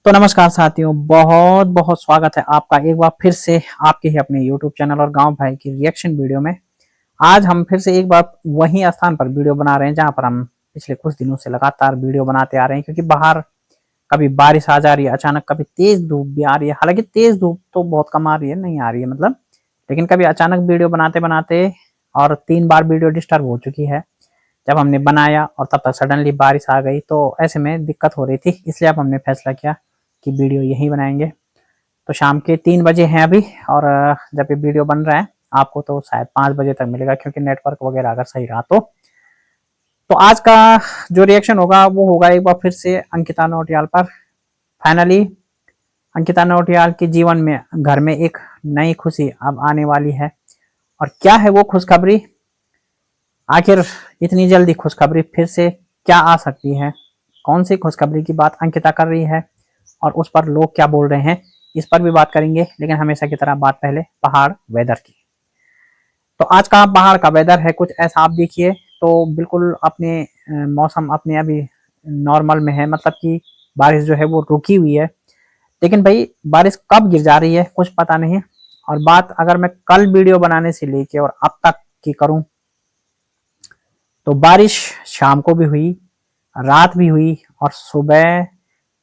तो नमस्कार साथियों, बहुत बहुत स्वागत है आपका एक बार फिर से आपके ही अपने YouTube चैनल और गांव भाई की रिएक्शन वीडियो में। आज हम फिर से एक बार वही स्थान पर वीडियो बना रहे हैं जहां पर हम पिछले कुछ दिनों से लगातार वीडियो बनाते आ रहे हैं, क्योंकि बाहर कभी बारिश आ जा रही है अचानक, कभी तेज धूप भी आ रही है। हालांकि तेज धूप तो बहुत कम आ रही है, नहीं आ रही है मतलब, लेकिन कभी अचानक वीडियो बनाते बनाते और 3 बार वीडियो डिस्टर्ब हो चुकी है जब हमने बनाया, और तब तक सडनली बारिश आ गई, तो ऐसे में दिक्कत हो रही थी। इसलिए अब हमने फैसला किया कि वीडियो यहीं बनाएंगे। तो शाम के 3 बजे हैं अभी, और जब ये वीडियो बन रहा है आपको तो शायद 5 बजे तक मिलेगा, क्योंकि नेटवर्क वगैरह अगर सही रहा तो आज का जो रिएक्शन होगा वो होगा एक बार फिर से अंकिता नौटियाल पर। फाइनली अंकिता नौटियाल के जीवन में, घर में एक नई खुशी अब आने वाली है। और क्या है वो खुशखबरी, आखिर इतनी जल्दी खुशखबरी फिर से क्या आ सकती है, कौन सी खुशखबरी की बात अंकिता कर रही है और उस पर लोग क्या बोल रहे हैं, इस पर भी बात करेंगे। लेकिन हमेशा की तरह बात पहले पहाड़ वेदर की। तो आज का पहाड़ का वेदर है कुछ ऐसा, आप देखिए तो बिल्कुल अपने मौसम अपने अभी नॉर्मल में है, मतलब कि बारिश जो है वो रुकी हुई है। लेकिन भाई बारिश कब गिर जा रही है कुछ पता नहीं। और बात अगर मैं कल वीडियो बनाने से लेके और अब तक की करूं तो बारिश शाम को भी हुई, रात भी हुई, और सुबह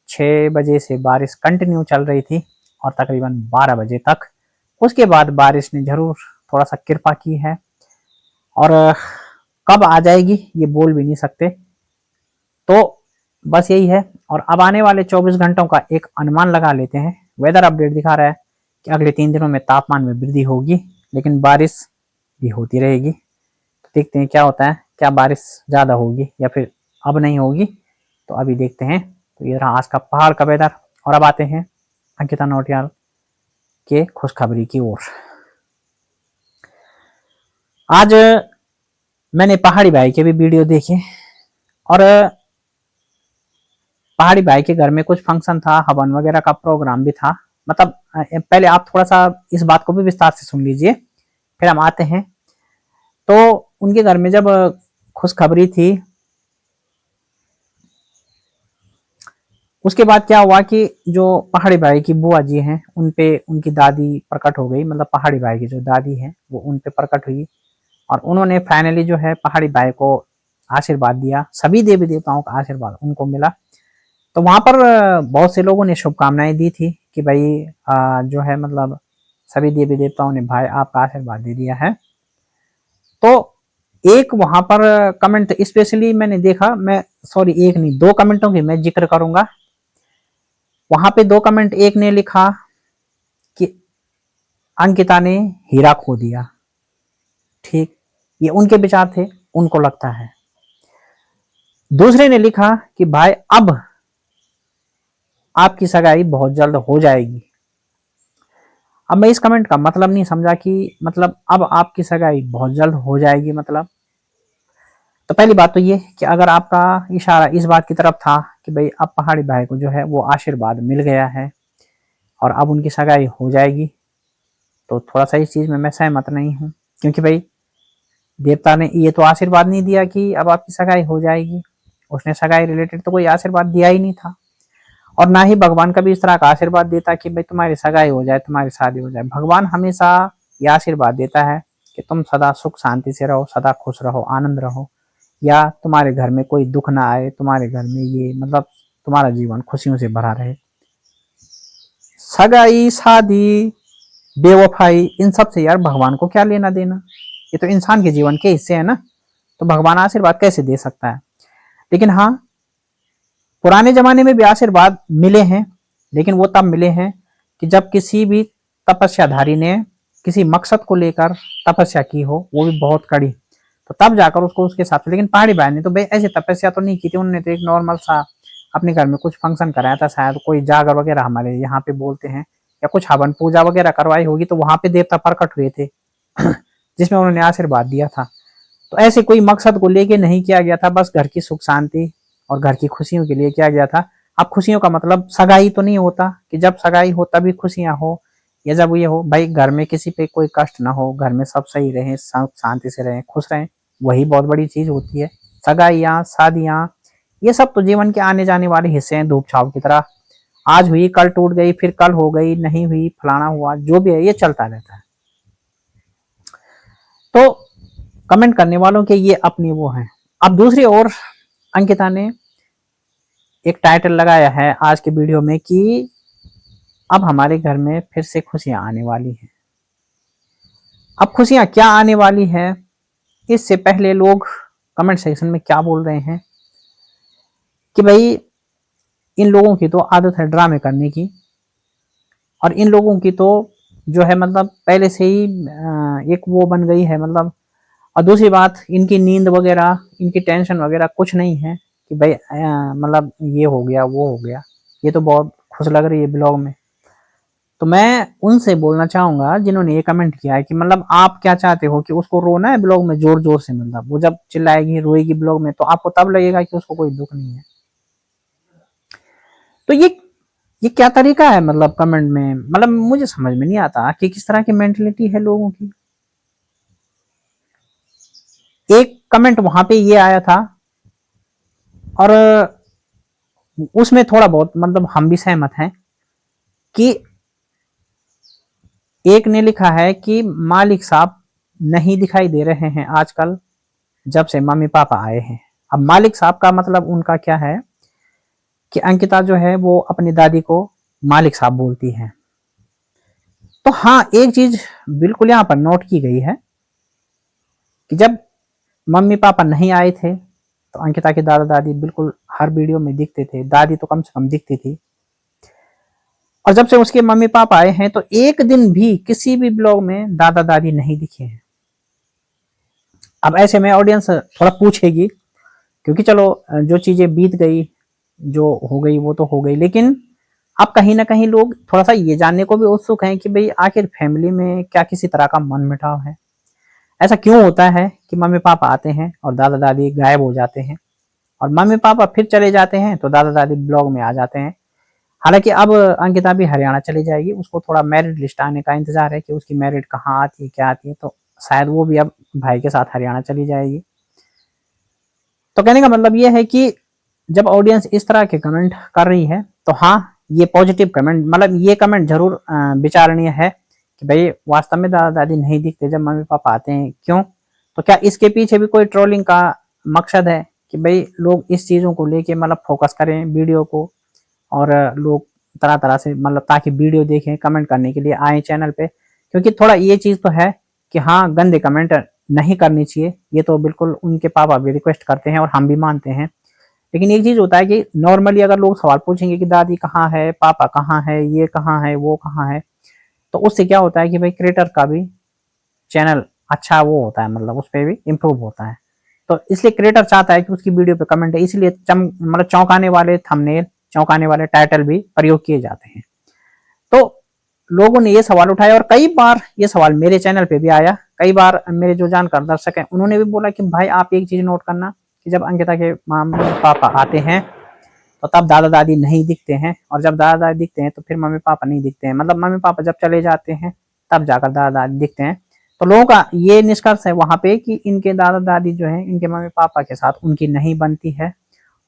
6 बजे से बारिश कंटिन्यू चल रही थी और तकरीबन 12 बजे तक। उसके बाद बारिश ने जरूर थोड़ा सा कृपा की है, और कब आ जाएगी ये बोल भी नहीं सकते। तो बस यही है। और अब आने वाले 24 घंटों का एक अनुमान लगा लेते हैं। वेदर अपडेट दिखा रहा है कि अगले 3 दिनों में तापमान में वृद्धि होगी, लेकिन बारिश भी होती रहेगी। तो देखते हैं क्या होता है, क्या बारिश ज़्यादा होगी या फिर अब नहीं होगी, तो अभी देखते हैं। तो ये रहा आज का पहाड़ का वेदर। और अब आते हैं अंकिता नौटियाल के खुशखबरी की ओर। आज मैंने पहाड़ी भाई के भी वीडियो देखे, और पहाड़ी भाई के घर में कुछ फंक्शन था, हवन वगैरह का प्रोग्राम भी था। मतलब पहले आप थोड़ा सा इस बात को भी विस्तार से सुन लीजिए, फिर हम आते हैं। तो उनके घर में जब खुशखबरी थी, उसके बाद क्या हुआ कि जो पहाड़ी भाई की बुआ जी हैं उन पे उनकी दादी प्रकट हो गई। मतलब पहाड़ी भाई की जो दादी है वो उन पे प्रकट हुई, और उन्होंने फाइनली जो है पहाड़ी भाई को आशीर्वाद दिया। सभी देवी देवताओं का आशीर्वाद उनको मिला। तो वहां पर बहुत से लोगों ने शुभकामनाएं दी थी कि भाई जो है मतलब सभी देवी देवताओं ने भाई आपका आशीर्वाद दे दिया है। तो एक वहां पर कमेंट स्पेशली मैंने देखा, मैं सॉरी एक नहीं 2 कमेंटों की मैं जिक्र करूंगा। वहां पे 2 कमेंट, एक ने लिखा कि अंकिता ने हीरा खो दिया। ठीक, ये उनके विचार थे, उनको लगता है। दूसरे ने लिखा कि भाई अब आपकी सगाई बहुत जल्द हो जाएगी। अब मैं इस कमेंट का मतलब नहीं समझा कि मतलब अब आपकी सगाई बहुत जल्द हो जाएगी मतलब। तो पहली बात तो ये कि अगर आपका इशारा इस बात की तरफ था कि भाई अब पहाड़ी भाई को जो है वो आशीर्वाद मिल गया है और अब उनकी सगाई हो जाएगी, तो थोड़ा सा इस चीज में मैं सहमत नहीं हूँ। क्योंकि भाई देवता ने ये तो आशीर्वाद नहीं दिया कि अब आपकी सगाई हो जाएगी, उसने सगाई रिलेटेड तो कोई आशीर्वाद दिया ही नहीं था। और ना ही भगवान कभी इस तरह का आशीर्वाद देता कि भाई तुम्हारी सगाई हो जाए, तुम्हारी शादी हो जाए। भगवान हमेशा ये आशीर्वाद देता है कि तुम सदा सुख शांति से रहो, सदा खुश रहो, आनंद रहो, या तुम्हारे घर में कोई दुख ना आए, तुम्हारे घर में ये मतलब तुम्हारा जीवन खुशियों से भरा रहे। सगाई, शादी, बेवफाई, इन सब से यार भगवान को क्या लेना देना, ये तो इंसान के जीवन के हिस्से है ना। तो भगवान आशीर्वाद कैसे दे सकता है। लेकिन हाँ, पुराने जमाने में भी आशीर्वाद मिले हैं, लेकिन वो तब मिले हैं कि जब किसी भी तपस्याधारी ने किसी मकसद को लेकर तपस्या की हो, वो भी बहुत कड़ी, तो तब जाकर उसको उसके साथ। लेकिन पहाड़ी भाई ने तो भाई ऐसी तपस्या तो नहीं की थी, उन्होंने तो एक नॉर्मल सा अपने घर में कुछ फंक्शन कराया था, शायद कोई जागर वगैरह हमारे यहाँ पे बोलते हैं, या कुछ हवन पूजा वगैरह करवाई होगी, तो वहां पे देवता प्रकट हुए थे जिसमें उन्होंने आशीर्वाद दिया था। तो ऐसे कोई मकसद को लेके नहीं किया गया था, बस घर की सुख शांति और घर की खुशियों के लिए किया गया था। अब खुशियों का मतलब सगाई तो नहीं होता कि जब सगाई हो तभी खुशियां हो, या जब ये हो भाई घर में किसी पे कोई कष्ट ना हो, घर में सब सही रहे, सब शांति से रहे, खुश रहें, वही बहुत बड़ी चीज होती है। सगाइयाँ, शादियाँ, ये सब तो जीवन के आने जाने वाले हिस्से हैं, धूप छाव की तरह। आज हुई कल टूट गई, फिर कल हो गई, नहीं हुई, फलाना हुआ, जो भी है ये चलता रहता है। तो कमेंट करने वालों के ये अपनी वो है। अब दूसरी ओर अंकिता ने एक टाइटल लगाया है आज के वीडियो में कि अब हमारे घर में फिर से खुशियां आने वाली हैं। अब खुशियां क्या आने वाली है, इससे पहले लोग कमेंट सेक्शन में क्या बोल रहे हैं कि भाई इन लोगों की तो आदत है ड्रामे करने की, और इन लोगों की तो जो है मतलब पहले से ही एक वो बन गई है मतलब। और दूसरी बात, इनकी नींद वगैरह, इनकी टेंशन वगैरह कुछ नहीं है कि भाई मतलब ये हो गया वो हो गया। ये तो बहुत खुश लग रही है ब्लॉग में। तो मैं उनसे बोलना चाहूंगा जिन्होंने ये कमेंट किया है कि मतलब आप क्या चाहते हो कि उसको रोना है ब्लॉग में जोर जोर से, मतलब वो जब चिल्लाएगी रोएगी ब्लॉग में तो आपको तब लगेगा कि उसको कोई दुख नहीं है। तो ये क्या तरीका है मतलब कमेंट में, मतलब मुझे समझ में नहीं आता कि किस तरह की मेंटेलिटी है लोगों की। एक कमेंट वहां पे ये आया था और उसमें थोड़ा बहुत मतलब हम भी सहमत हैं कि एक ने लिखा है कि मालिक साहब नहीं दिखाई दे रहे हैं आजकल जब से मम्मी पापा आए हैं। अब मालिक साहब का मतलब उनका क्या है कि अंकिता जो है वो अपनी दादी को मालिक साहब बोलती है। तो हाँ, एक चीज बिल्कुल यहाँ पर नोट की गई है कि जब मम्मी पापा नहीं आए थे तो अंकिता के दादा दादी बिल्कुल हर वीडियो में दिखते थे, दादी तो कम से कम दिखती थी। और जब से उसके मम्मी पापा आए हैं तो एक दिन भी किसी भी ब्लॉग में दादा दादी नहीं दिखे हैं। अब ऐसे में ऑडियंस थोड़ा पूछेगी, क्योंकि चलो जो चीजें बीत गई, जो हो गई वो तो हो गई, लेकिन अब कहीं ना कहीं लोग थोड़ा सा ये जानने को भी उत्सुक हैं कि भाई आखिर फैमिली में क्या किसी तरह का मनमुटाव है। ऐसा क्यों होता है कि मम्मी पापा आते हैं और दादा दादी गायब हो जाते हैं, और मम्मी पापा फिर चले जाते हैं तो दादा दादी ब्लॉग में आ जाते हैं। हालांकि अब अंकिता भी हरियाणा चली जाएगी, उसको थोड़ा मैरिड लिस्ट आने का इंतजार है कि उसकी मैरिड कहाँ आती है क्या आती है, तो शायद वो भी अब भाई के साथ हरियाणा चली जाएगी। तो कहने का मतलब ये है कि जब ऑडियंस इस तरह के कमेंट कर रही है तो हाँ, ये पॉजिटिव कमेंट, मतलब ये कमेंट जरूर विचारणीय है कि भाई वास्तव में दादा दादी नहीं दिखते जब मम्मी पापा आते हैं, क्यों? तो क्या इसके पीछे भी कोई ट्रोलिंग का मकसद है कि भाई लोग इस चीजों को लेके मतलब फोकस करें वीडियो को, और लोग तरह तरह से मतलब ताकि वीडियो देखें, कमेंट करने के लिए आए चैनल पे। क्योंकि थोड़ा ये चीज तो है कि हाँ, गंदे कमेंट नहीं करनी चाहिए, ये तो बिल्कुल उनके पापा भी रिक्वेस्ट करते हैं और हम भी मानते हैं। लेकिन एक चीज होता है कि नॉर्मली अगर लोग सवाल पूछेंगे कि दादी कहाँ है, पापा कहाँ है, ये कहाँ है, वो कहाँ है, तो उससे क्या होता है कि भाई क्रिएटर का भी चैनल अच्छा वो होता है, मतलब उस पर भी इम्प्रूव होता है। तो इसलिए क्रिएटर चाहता है कि उसकी वीडियो पे कमेंट है, इसलिए मतलब चौंकाने वाले थंबनेल, चौंकाने वाले टाइटल भी प्रयोग किए जाते हैं। तो लोगों ने ये सवाल उठाया और कई बार ये सवाल मेरे चैनल पे भी आया। कई बार मेरे जो जानकार दर्शक हैं उन्होंने भी बोला कि भाई आप एक चीज नोट करना कि जब अंकिता के मम्मी पापा आते हैं तो तब दादा दादी नहीं दिखते हैं, और जब दादा दादी दिखते हैं तो फिर मम्मी पापा नहीं दिखते हैं, मतलब मम्मी पापा जब चले जाते हैं तब जाकर दादा दादी दिखते हैं। तो लोगों का ये निष्कर्ष है वहां पे कि इनके दादा दादी जो है इनके मम्मी पापा के साथ उनकी नहीं बनती है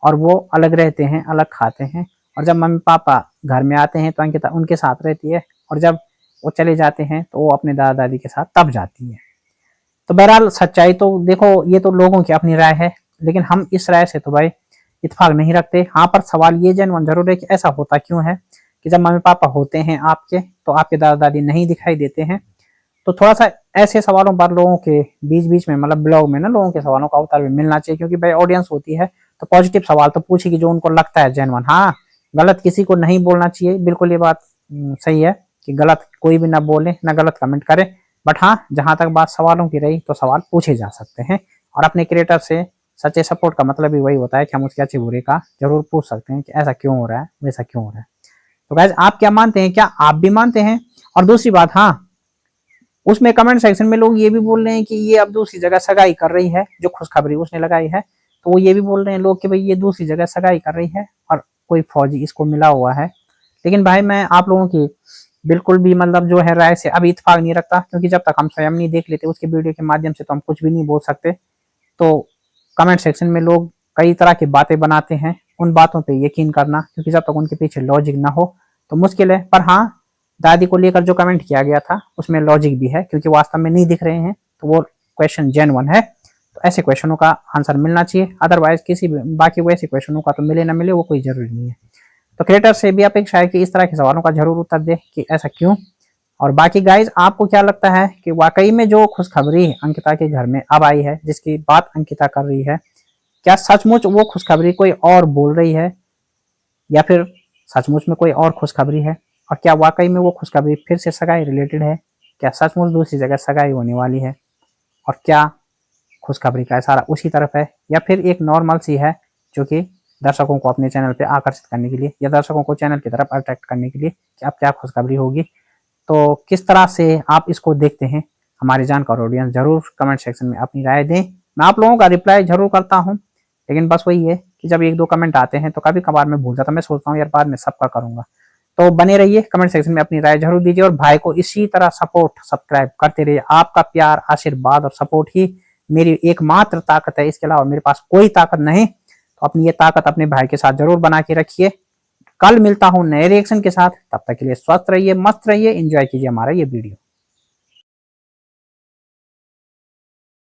और वो अलग रहते हैं, अलग खाते हैं। और जब मम्मी पापा घर में आते हैं तो अंकिता उनके साथ रहती है, और जब वो चले जाते हैं तो वो अपने दादा दादी के साथ तब जाती है। तो बहरहाल सच्चाई तो देखो, ये तो लोगों की अपनी राय है, लेकिन हम इस राय से तो भाई इत्तेफाक नहीं रखते। हाँ, पर सवाल ये जेन्युइन जरूर है कि ऐसा होता क्यों है कि जब मम्मी पापा होते हैं आपके तो आपके दादा दादी नहीं दिखाई देते हैं। तो थोड़ा सा ऐसे सवालों पर लोगों के बीच बीच में मतलब ब्लॉग में ना लोगों के सवालों का उत्तर भी मिलना चाहिए, क्योंकि भाई ऑडियंस होती है तो पॉजिटिव सवाल तो पूछेगी जो उनको लगता है जेन्युइन। हाँ, गलत किसी को नहीं बोलना चाहिए, बिल्कुल ये बात सही है कि गलत कोई भी ना बोले ना गलत कमेंट करे। बट हाँ, जहां तक बात सवालों की रही तो सवाल पूछे जा सकते हैं, और अपने क्रिएटर से सच्चे सपोर्ट का मतलब भी वही होता है कि हम उसके अच्छे बुरे का जरूर पूछ सकते हैं कि ऐसा क्यों हो रहा है, वैसा क्यों हो रहा है। तो गाइस, आप क्या मानते हैं, क्या आप भी मानते हैं? और दूसरी बात, हाँ, उसमें कमेंट सेक्शन में लोग ये भी बोल रहे हैं कि ये अब दूसरी जगह सगाई कर रही है, जो खुशखबरी उसने लगाई है। तो वो ये भी बोल रहे हैं लोग कि भाई ये दूसरी जगह सगाई कर रही है और कोई फौजी इसको मिला हुआ है। लेकिन भाई मैं आप लोगों की बिल्कुल भी मतलब जो है राय से अभी इत्तेफाक नहीं रखता, क्योंकि जब तक हम स्वयं नहीं देख लेते उसके वीडियो के माध्यम से तो हम कुछ भी नहीं बोल सकते। तो कमेंट सेक्शन में लोग कई तरह की बातें बनाते हैं, उन बातों पे यकीन करना, क्योंकि जब तक उनके पीछे लॉजिक ना हो तो मुश्किल है। पर हाँ, दादी को लेकर जो कमेंट किया गया था उसमें लॉजिक भी है, क्योंकि वास्तव में नहीं दिख रहे हैं तो वो क्वेश्चन जेन्युइन है। तो ऐसे क्वेश्चनों का आंसर मिलना चाहिए, अदरवाइज किसी बाकी वैसे क्वेश्चनों का तो मिले ना मिले वो कोई जरूरी नहीं है। तो क्रिएटर से भी अपेक्षा है कि इस तरह के सवालों का जरूर उत्तर दे कि ऐसा क्यों। और बाकी गाइज, आपको क्या लगता है कि वाकई में जो खुशखबरी अंकिता के घर में अब आई है, जिसकी बात अंकिता कर रही है, क्या सचमुच वो खुशखबरी कोई और बोल रही है, या फिर सचमुच में कोई और खुशखबरी है? और क्या वाकई में वो खुशखबरी फिर से सगाई रिलेटेड है? क्या सचमुच दूसरी जगह सगाई होने वाली है? और क्या खुशखबरी का इशारा उसी तरफ है, या फिर एक नॉर्मल सी है जो कि दर्शकों को अपने चैनल पे आकर्षित करने के लिए, या दर्शकों को चैनल की तरफ अट्रैक्ट करने के लिए कि अब क्या खुशखबरी होगी? तो किस तरह से आप इसको देखते हैं? हमारे जानकार ऑडियंस जरूर कमेंट सेक्शन में अपनी राय दें। मैं आप लोगों का रिप्लाई जरूर करता हूं, लेकिन बस वही है कि जब एक दो कमेंट आते हैं तो कभी कभार मैं भूल जाता, मैं सोचता हूँ यार बाद में सबका करूंगा। तो बने रहिए, कमेंट सेक्शन में अपनी राय जरूर दीजिए, और भाई को इसी तरह सपोर्ट सब्सक्राइब करते रहिए। आपका प्यार, आशीर्वाद और सपोर्ट ही मेरी एकमात्र ताकत है, इसके अलावा मेरे पास कोई ताकत नहीं। तो अपनी ये ताकत अपने भाई के साथ जरूर बना के रखिए। कल मिलता हूं नए रिएक्शन के साथ, तब तक के लिए स्वस्थ रहिए, मस्त रहिए, एंजॉय कीजिए हमारा ये वीडियो।